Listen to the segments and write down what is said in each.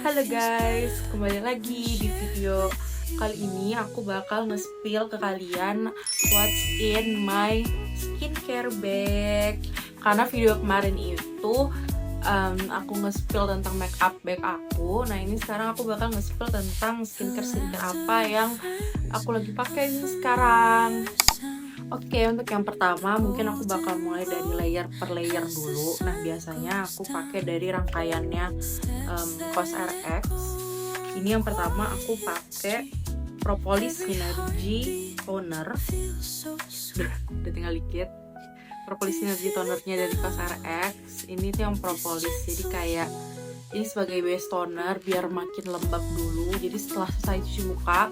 Halo guys, kembali lagi di video kali ini. Aku bakal nge-spill ke kalian what's in my skincare bag. Karena video kemarin itu aku nge-spill tentang makeup bag aku. Nah ini sekarang aku bakal nge-spill tentang skincare apa yang aku lagi pakai sekarang. Oke, untuk yang pertama mungkin aku bakal mulai dari layer per layer dulu. Nah biasanya aku pakai dari rangkaiannya COSRX. Ini yang pertama aku pakai Propolis Synergy Toner. Udah tinggal dikit. Propolis Synergy Tonernya dari COSRX. Ini tuh yang propolis, jadi kayak ini sebagai base toner biar makin lembab dulu. Jadi setelah selesai cuci muka,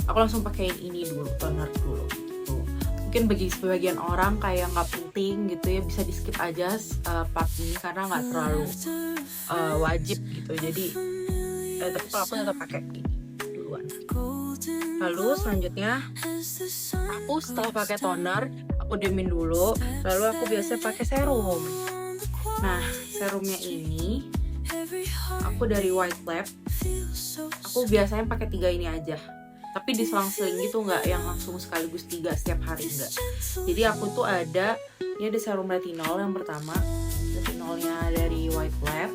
aku langsung pakein ini dulu, toner dulu. Mungkin bagi sebagian orang kayak nggak penting gitu ya, bisa di skip aja part ini karena nggak terlalu wajib gitu. Jadi tapi kalau aku tetap pakai ini duluan. Lalu selanjutnya aku setelah pakai toner aku diemin dulu, lalu aku biasanya pakai serum. Nah serumnya ini aku dari White Lab. Aku biasanya pakai 3 ini aja, tapi diselang-seling gitu, nggak yang langsung sekaligus 3 setiap hari, enggak. Jadi aku tuh ada serum retinol yang pertama, retinolnya dari White Lab.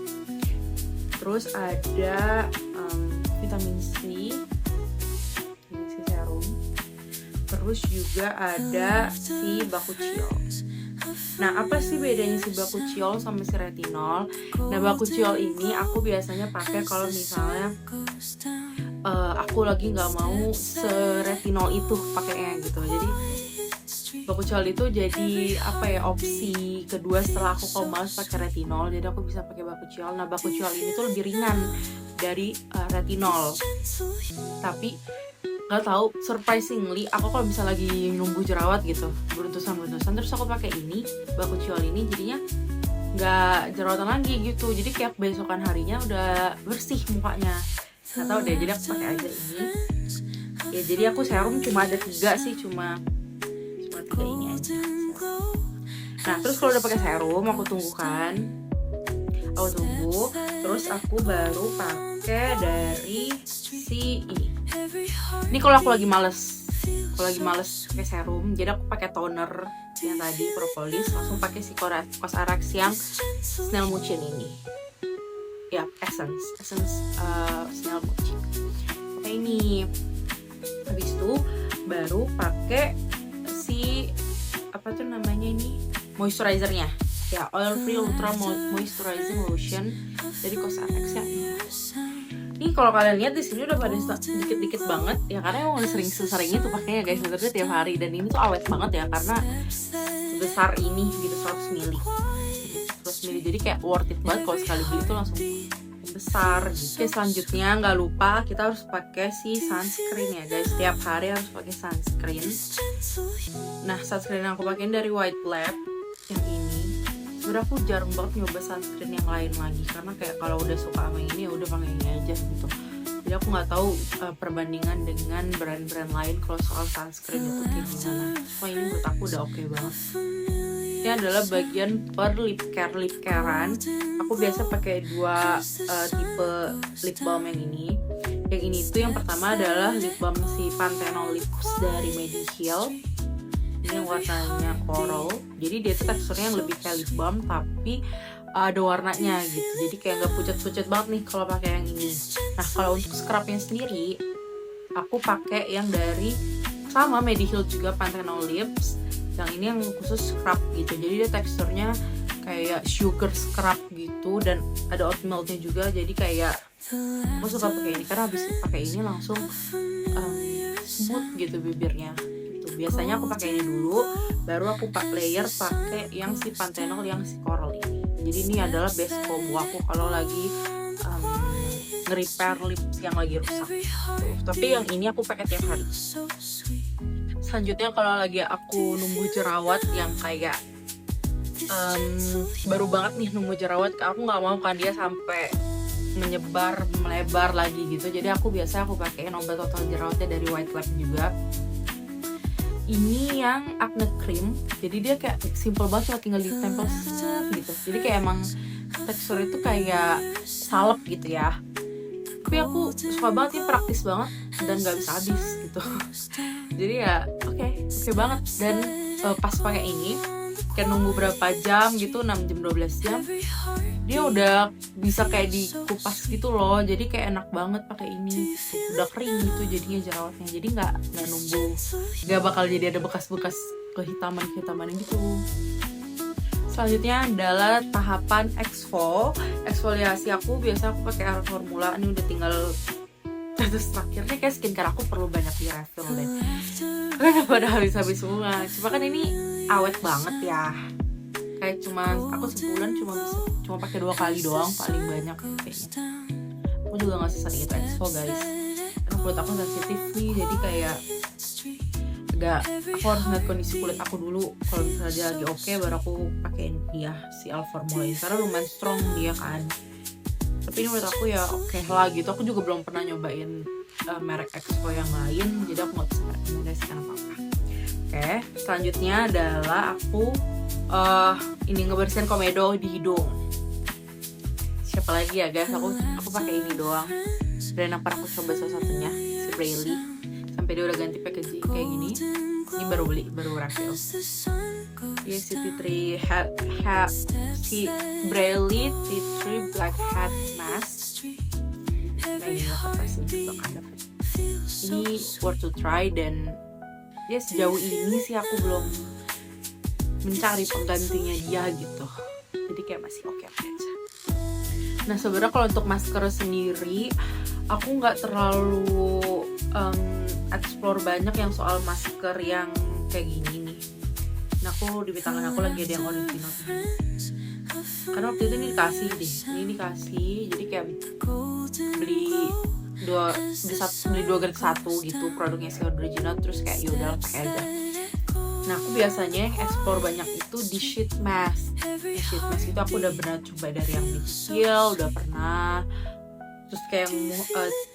Terus ada vitamin C serum. Terus juga ada si bakuchiol. Nah apa sih bedanya si bakuchiol sama si retinol? Nah bakuchiol ini aku biasanya pakai kalau misalnya aku lagi nggak mau seretinol itu pakainya gitu. Jadi bakuchiol itu jadi opsi kedua setelah aku kalau males pakai retinol, jadi aku bisa pakai bakuchiol. Nah bakuchiol ini tuh lebih ringan dari retinol, tapi nggak tahu, surprisingly aku kalau bisa lagi numbuh jerawat gitu, beruntusan terus aku pakai ini bakuchiol ini, jadinya nggak jerawatan lagi gitu. Jadi kayak besokan harinya udah bersih mukanya. Nggak tahu deh, jadi aku pakai aja ini ya. Jadi aku serum cuma ada 3 sih, cuma 3 ini aja. Nah terus kalau udah pakai serum aku tunggu, terus aku baru pakai dari si ini kalau aku lagi males pakai serum, jadi aku pakai toner yang tadi propolis, langsung pakai si COSRX yang Snail Mucin ini ya, essence Snail Mucin. Oke ini habis itu baru pakai si moisturizernya ya, oil free ultra moisturizing lotion dari COSRX ya. Ini kalau kalian lihat di sini udah pada dikit-dikit banget ya, karena emang udah sering itu pakainya guys, sebenarnya tiap hari. Dan ini tuh awet banget ya karena sebesar ini gitu, 100 ml. Jadi kayak worth it banget kalau sekali beli tuh langsung besar gitu. Oke, selanjutnya nggak lupa kita harus pakai si sunscreen ya guys. Setiap hari harus pakai sunscreen. Nah sunscreen yang aku pakein dari White Lab yang ini. Sebenernya aku jarang banget nyoba sunscreen yang lain lagi, karena kayak kalau udah suka sama ini ya udah pakai ini aja gitu. Jadi aku nggak tahu perbandingan dengan brand-brand lain kalau soal sunscreen itu kayak gimana. Wah ini menurut aku udah oke banget. Ini adalah bagian per lip carean. Aku biasa pakai 2 tipe lip balm yang ini. Yang ini tuh yang pertama adalah lip balm si Panthenol Lips dari Mediheal. Ini yang warnanya coral. Jadi dia tuh teksturnya yang lebih kayak lip balm tapi ada warnanya gitu. Jadi kayak nggak pucat-pucat banget nih kalau pakai yang ini. Nah kalau untuk scrubnya sendiri, aku pakai yang dari sama Mediheal juga, Panthenol Lips. Yang ini yang khusus scrub gitu, jadi dia teksturnya kayak sugar scrub gitu dan ada oat milknya juga. Jadi kayak aku suka pakai ini karena habis pakai ini langsung smooth gitu bibirnya gitu. Biasanya aku pakai ini dulu, baru aku layer pakai yang si Panthenol yang si coral ini. Jadi ini adalah best combo aku kalau lagi nge-repair lips yang lagi rusak tuh. Tapi yang ini aku pakai tiap hari. Selanjutnya kalau lagi aku numbuh jerawat yang kayak baru banget nih numbuh jerawat, aku nggak mau kan dia sampai melebar lagi gitu. Jadi aku pakein obat total jerawatnya dari White Lab juga. Ini yang acne cream, jadi dia kayak simple banget, tinggal ditempel gitu. Jadi kayak emang tekstur itu kayak salep gitu ya. tapi aku suka banget, ini praktis banget dan nggak bisa habis gitu. Jadi ya oke banget. Dan pas pakai ini kayak nunggu berapa jam gitu, 6 jam 12 jam dia udah bisa kayak dikupas gitu loh. Jadi kayak enak banget pakai ini, udah kering gitu jadinya jerawatnya, jadi nggak nunggu, nggak bakal jadi ada bekas-bekas kehitaman gitu. Selanjutnya adalah tahapan eksfoliasi aku. Biasa aku pakai air formula, ini udah tinggal terus terakhirnya kayak skincare aku perlu banyak di refill deh karena pada habis semua. Cuma kan ini awet banget ya, kayak aku sebulan cuma pakai 2 kali doang paling banyak kayaknya. Aku juga nggak sesering itu exfol guys, karena kulit aku sensitif nih, jadi kayak aku harus ngeliat kondisi kulit aku dulu. Kalau misalnya dia lagi oke, baru aku pakein dia si Alformula ini, karena lumayan strong dia kan. Tapi ini menurut aku ya oke lah gitu. Aku juga belum pernah nyobain merek exfol yang lain, jadi aku nggak bisa merekomendasikan apa-apa. Oke, selanjutnya adalah aku ini ngebersihin komedo di hidung. Siapa lagi ya guys, aku pakai ini doang. Dan yang pernah aku coba salah satunya si Braylee, sampai dia udah ganti packaging kayak gini. Ini baru refill. Dia si Braylee Tea Tree Black Hat Mask. Nah, ini aku kasih juga kan dapat. Ini worth to try, dan ya sejauh ini sih aku belum mencari penggantinya dia gitu. Jadi kayak masih oke aja. Nah sebenarnya kalau untuk masker sendiri, aku nggak terlalu explore banyak yang soal masker yang kayak gini nih. Nah aku di tangan aku lagi ada yang original, karena waktu itu ini dikasih, jadi kayak beli dua grade 1 gitu produknya si original, terus kayak yaudah pakai aja. Nah aku biasanya explore banyak itu di sheet mask. Sheet mask itu aku udah pernah coba dari yang kecil, udah pernah. Terus kayak yang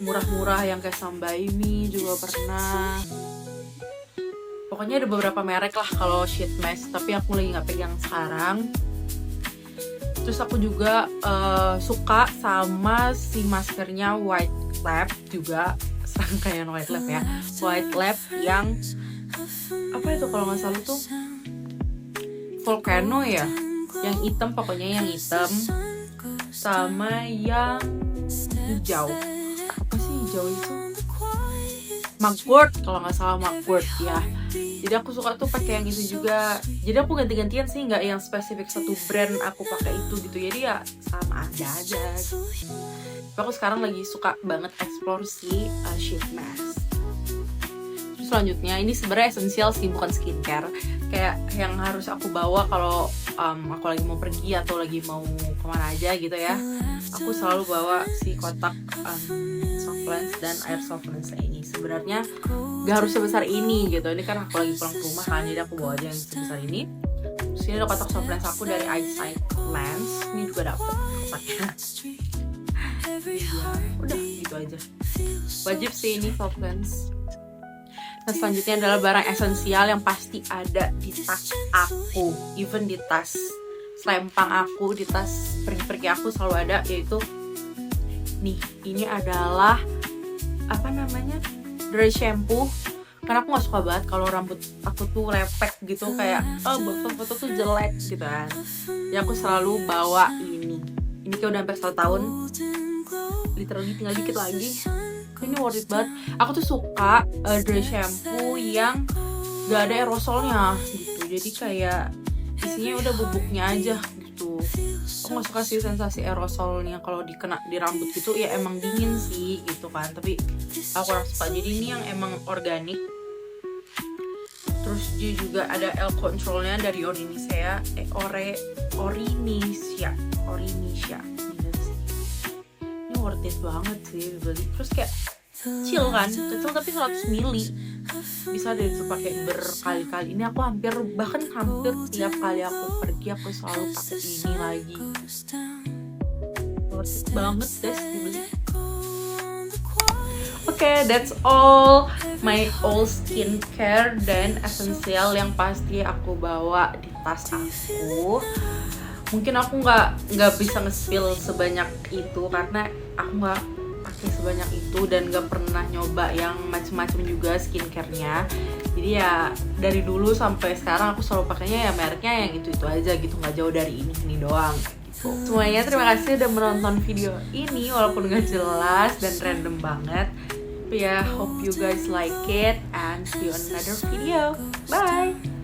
murah-murah yang kayak Sambaimi juga pernah. Pokoknya ada beberapa merek lah kalau sheet mask, tapi aku lagi nggak pegang sekarang. Terus aku juga suka sama si maskernya White Lab juga, serangkaian White Lab ya. White Lab yang apa itu kalau nggak salah tuh Volcano ya, yang hitam, pokoknya yang hitam sama yang hijau. Apa sih hijau itu? Mugwort kalau nggak salah, Mugwort ya. Jadi aku suka tuh pakai yang itu juga. Jadi aku ganti-gantian sih, nggak yang spesifik satu brand aku pakai itu gitu. Jadi ya sama aja. Tapi aku sekarang lagi suka banget explore si sheet mask. Terus selanjutnya ini sebenarnya esensial sih, bukan skincare. Kayak yang harus aku bawa kalau aku lagi mau pergi atau lagi mau kemana aja gitu ya. Aku selalu bawa si kotak soft lens dan air soft lens ini. Sebenarnya gak harus sebesar ini gitu. Ini kan aku lagi pulang ke rumah kan, jadi aku bawa aja yang sebesar ini. Terus ini ada kotak soft lens aku dari Eyesight Lens. Ini juga dapet kotaknya. Ya, udah gitu aja. Wajib sih ini soft lens. Nah selanjutnya adalah barang esensial yang pasti ada di tas aku, even di tas selempang aku, di tas pergi-pergi aku selalu ada, yaitu nih, ini adalah apa namanya, dry shampoo. Karena aku nggak suka banget kalau rambut aku tuh lepek gitu, kayak foto tuh jelek gitu kan. Jadi aku selalu bawa ini kayak udah hampir 1 tahun, literally tinggal dikit lagi. Ini worth it banget. Aku tuh suka dry shampoo yang gak ada aerosolnya gitu. Jadi kayak isinya udah bubuknya aja gitu. Aku gak suka sih sensasi aerosolnya kalau dikena di rambut gitu. Ya emang dingin sih gitu kan, tapi aku kurang suka. Jadi ini yang emang organik. Terus dia juga ada L controlnya dari Orinisea. Orinisea. Ini worth it banget sih dibeli. Terus kayak kecil kan, kecil tapi 100 mili bisa deh dipakai berkali-kali. Ini aku hampir tiap kali aku pergi aku selalu pakai ini lagi. Worth it banget guys dibeli. Oke, that's all my all skincare dan esensial yang pasti aku bawa di tas aku. Mungkin aku nggak bisa nge-spill sebanyak itu karena aku nggak pakai sebanyak itu dan gak pernah nyoba yang macem-macem juga skincare-nya. Jadi ya dari dulu sampai sekarang aku selalu pakainya ya mereknya yang itu aja gitu, nggak jauh dari ini doang gitu. Semuanya terima kasih udah menonton video ini walaupun gak jelas dan random banget. Tapi ya hope you guys like it and see you on another video. Bye.